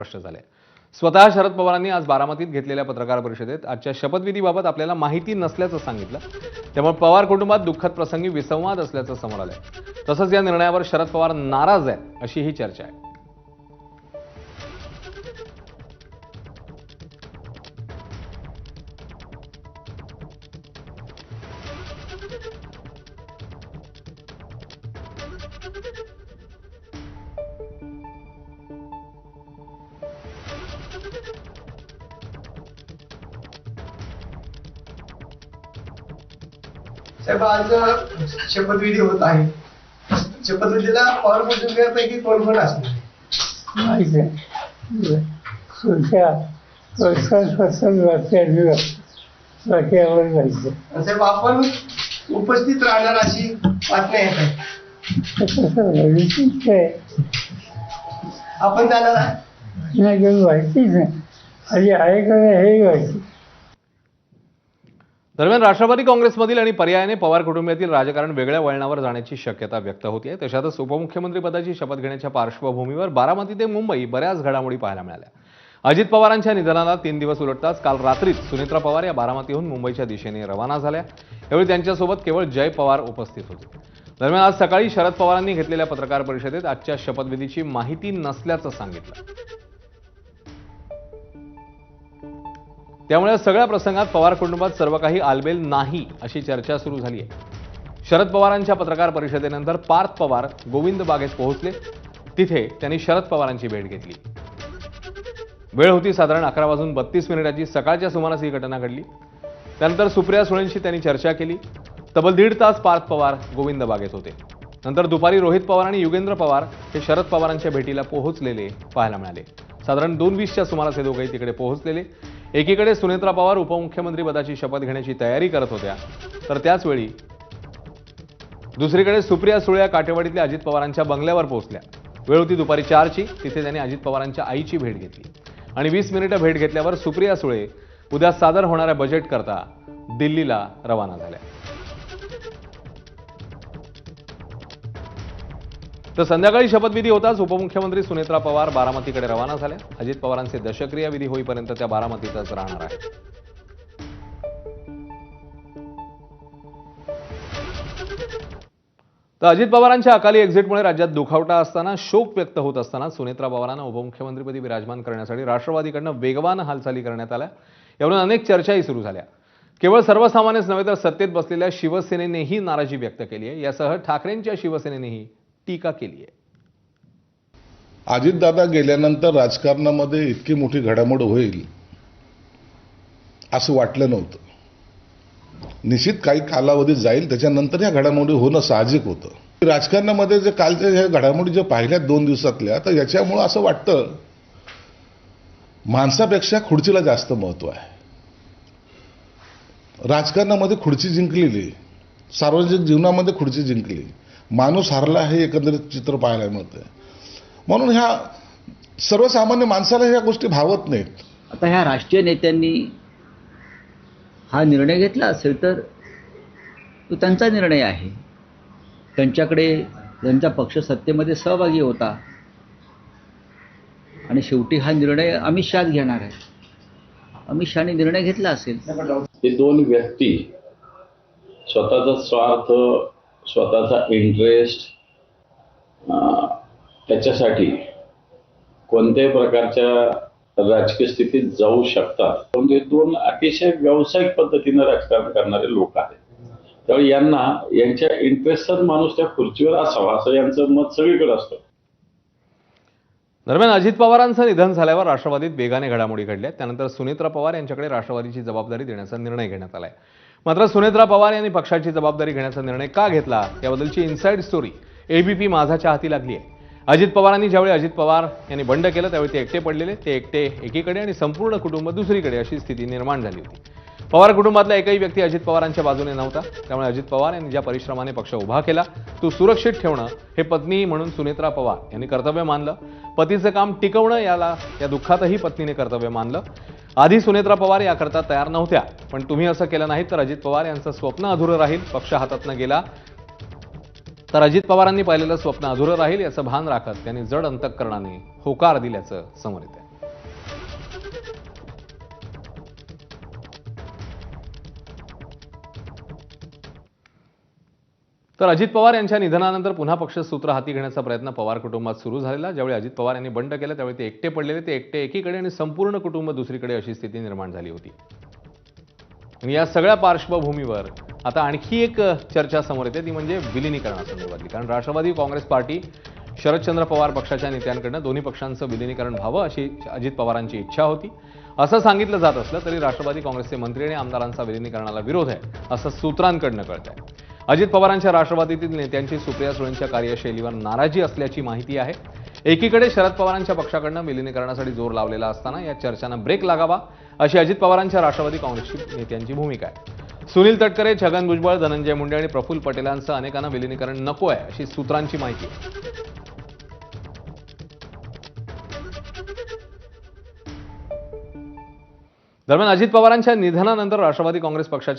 प्रश्न झाले। स्वतः शरद पवारांनी आज बारामतीत घेतलेल्या पत्रकार परिषदेत आजच्या शपथविधीबाबत आपल्याला माहिती नसल्याचं सांगितलं। त्यामुळे पवार कुटुंबात दुःखद प्रसंगी विसंवाद असल्याचं समोर आलंय। तसंच या निर्णयावर शरद पवार नाराज आहेत अशी ही चर्चा आहे। साहेब, आज शपथविधी होत आहे। शपथविधीला पवार कुटुंबियांपैकी कोण कोण असणार? साहेब, आपण उपस्थित राहणार अशी बातम्या येत आहे। आपण जाणार आहे? दरम्यान राष्ट्रवादी काँग्रेसमधील आणि पर्यायाने पवार कुटुंबातील राजकारण वेगळ्या वळणावर जाण्याची शक्यता व्यक्त होती आहे। तशातच उपमुख्यमंत्रीपदाची शपथ घेण्याच्या पार्श्वभूमीवर बारामती ते मुंबई बऱ्याच घडामोडी पाहायला मिळाल्या। अजित पवारांच्या निधनाला 3 दिवस उलटताच काल रात्रीच सुनेत्रा पवार या बारामतीहून मुंबईच्या दिशेने रवाना झाल्या। यावेळी त्यांच्यासोबत केवळ जय पवार उपस्थित होते। दरम्यान आज सकाळी शरद पवारांनी घेतलेल्या पत्रकार परिषदेत आजच्या शपथविधीची माहिती नसल्याचं सांगितलं। त्यामुळे सगळ्या प्रसंगात पवार कुटुंबात सर्व काही आलबेल नाही अशी चर्चा सुरू झाली आहे। शरद पवारांच्या पत्रकार परिषदेनंतर पार्थ पवार गोविंद बागेत पोहोचले। तिथे त्यांनी शरद पवारांची भेट घेतली। वेळ होती साधारण 11:32 सकाळच्या सुमारास ही घटना घडली। त्यानंतर सुप्रिया सुळेंशी त्यांनी चर्चा केली। तब्बल 1.5 तास पार्थ पवार गोविंद बागेत होते। नंतर दुपारी रोहित पवार आणि युगेंद्र पवार हे शरद पवारांच्या भेटीला पोहोचलेले पाहायला मिळाले। साधारण 2:20च्या सुमारास हे दोघेही तिकडे पोहोचलेले। एकीकडे सुनेत्रा पवार उपमुख्यमंत्री पदाची शपथ घेण्याची तयारी करत होत्या, तर त्याच वेळी दुसरीकडे सुप्रिया सुळे काटेवाडीतल्या अजित पवारांच्या बंगल्यावर पोहोचल्या। वेळ होती दुपारी 4ची। तिथे त्यांनी अजित पवारांच्या आईची भेट घेतली आणि 20 मिनिटं भेट घेतल्यावर सुप्रिया सुळे उद्या सादर होणाऱ्या बजेट करता दिल्लीला रवाना झाल्या। तर संध्याकाळी शपथविधी होताच उपमुख्यमंत्री सुनेत्रा पवार बारामतीकडे रवाना झाल्या। अजित पवारांचे दशक्रिया विधी होईपर्यंत त्या बारामतीतच राहणार आहेत। तर अजित पवारांच्या अकाली एक्झिटमुळे राज्यात दुखावटा असताना, शोक व्यक्त होत असताना सुनेत्रा पवारांना उपमुख्यमंत्रीपदी विराजमान करण्यासाठी राष्ट्रवादीकडून वेगवान हालचाली करण्यात आल्या। यावरून अनेक चर्चाही सुरू झाल्या। केवळ सर्वसामान्यच नव्हे तर सत्तेत बसलेल्या शिवसेनेनेही नाराजी व्यक्त केली आहे। यासह ठाकरेंच्या शिवसेनेनेही टीका केली आहे। अजितदादा गेल्यानंतर राजकारणामध्ये इतकी मोठी घडामोड होईल असं वाटलं नव्हतं। निश्चित काही कालावधी जाईल, त्याच्यानंतर या घडामोडी होणं साहजिक होतं। राजकारणामध्ये जे कालच्या ह्या घडामोडी ज्या पाहिल्या 2 दिवसातल्या, तर याच्यामुळं असं वाटतं माणसापेक्षा खुर्चीला जास्त महत्व आहे। राजकारणामध्ये खुर्ची जिंकलेली, सार्वजनिक जीवनामध्ये खुर्ची जिंकली, माणूस हरला हे एकंदरीत चित्र पाहायला मिळतंय। म्हणून ह्या सर्वसामान्य माणसाला ह्या गोष्टी भावत नाहीत। आता ह्या राष्ट्रीय नेत्यांनी हा निर्णय घेतला असेल तर तो त्यांचा निर्णय आहे। त्यांच्याकडे त्यांचा पक्ष सत्तेमध्ये सहभागी होता आणि शेवटी हा निर्णय अमित शहा घेणार आहे। अमित शहाने निर्णय घेतला असेल। हे दोन व्यक्ती स्वतःचा स्वार्थ, स्वतःचा इंटरेस्ट त्याच्यासाठी कोणत्याही प्रकारच्या राजकीय स्थितीत जाऊ शकतात। पण हे दोन अतिशय व्यावसायिक पद्धतीने राजकारण करणारे लोक आहेत। त्यामुळे यांच्या इंटरेस्टचाच माणूस त्या खुर्चीवर असावा असं यांचं मत सगळीकडे असतं। दरम्यान अजित पवारांचं निधन झाल्यावर राष्ट्रवादीत वेगाने घडामोडी घडल्या। त्यानंतर सुनेत्रा पवार यांच्याकडे राष्ट्रवादीची जबाबदारी देण्याचा निर्णय घेण्यात आलाय। मात्र सुनेत्रा पवार यांनी पक्षाची जबाबदारी घेण्याचा निर्णय का घेतला याबद्दलची इनसाइड स्टोरी एबीपी माझाच्या हाती लागली आहे। अजित पवारांनी ज्यावेळी अजित पवार यांनी बंड केलं त्यावेळी ते एकटे पडलेले, ते एकटे एकीकडे आणि संपूर्ण कुटुंब दुसरीकडे अशी स्थिती निर्माण झाली होती। पवार कुटुंबातला एकही व्यक्ती अजित पवारांच्या बाजूने नव्हता। त्यामुळे अजित पवार यांनी ज्या परिश्रमाने पक्ष उभा केला तो सुरक्षित ठेवणं हे पत्नी म्हणून सुनेत्रा पवार यांनी कर्तव्य मानलं। पतीचं काम टिकवणं या दुःखातही पत्नीने कर्तव्य मानलं। आधी सुनेत्रा पवार याकरता तयार नव्हत्या, पण तुम्ही असं केलं नाही तर अजित पवार यांचं स्वप्न अधुरं राहील, पक्ष हातातनं गेला तर अजित पवारांनी पाहिलेलं स्वप्न अधुरं राहील याचं भान राखत त्यांनी जड अंतःकरणाने होकार दिल्याचं समोर येतं। तर अजित पवार यांच्या निधनानंतर पुन्हा पक्षसूत्र हाती घेण्याचा प्रयत्न पवार कुटुंबात सुरू झालेला. ज्यावेळी अजित पवार यांनी बंड केलं त्यावेळी ते एकटे पडलेले, ते एकटे एकीकडे आणि संपूर्ण कुटुंब दुसरीकडे अशी स्थिती निर्माण झाली होती. आणि या सगळ्या पार्श्वभूमीवर आता आणखी एक चर्चा समोर येते, ती म्हणजे विलिनीकरणासंदर्भातली. कारण राष्ट्रवादी काँग्रेस पार्टी शरदचंद्र पवार पक्षाच्या नेत्यांकडनं दोन्ही पक्षांचं विलिनीकरण व्हावं अशी अजित पवारांची इच्छा होती. असं सांगितलं जात असलं तरी राष्ट्रवादी काँग्रेसचे मंत्री आणि आमदारांचा विलिनीकरणाला विरोध आहे असं सूत्रांकडनं कळतंय. अजित पवारांच्या राष्ट्रवादीतील नेत्यांची सुप्रिया सुळेंच्या कार्यशैलीवर नाराजी असल्याची माहिती आहे. एकीकडे शरद पवारांच्या पक्षाकडनं विलिनीकरणासाठी जोर लावलेला असताना या चर्चांना ब्रेक लागावा अशी अजित पवारांच्या राष्ट्रवादी काँग्रेसची नेत्यांची भूमिका आहे. सुनील तटकरे, छगन भुजबळ, धनंजय मुंडे आणि प्रफुल्ल पटेलांसह अनेकांना विलिनीकरण नको आहे अशी सूत्रांची माहिती आहे. दरम्यान अजित पवारांच्या निधनानंतर राष्ट्रवादी काँग्रेस पक्षाच्या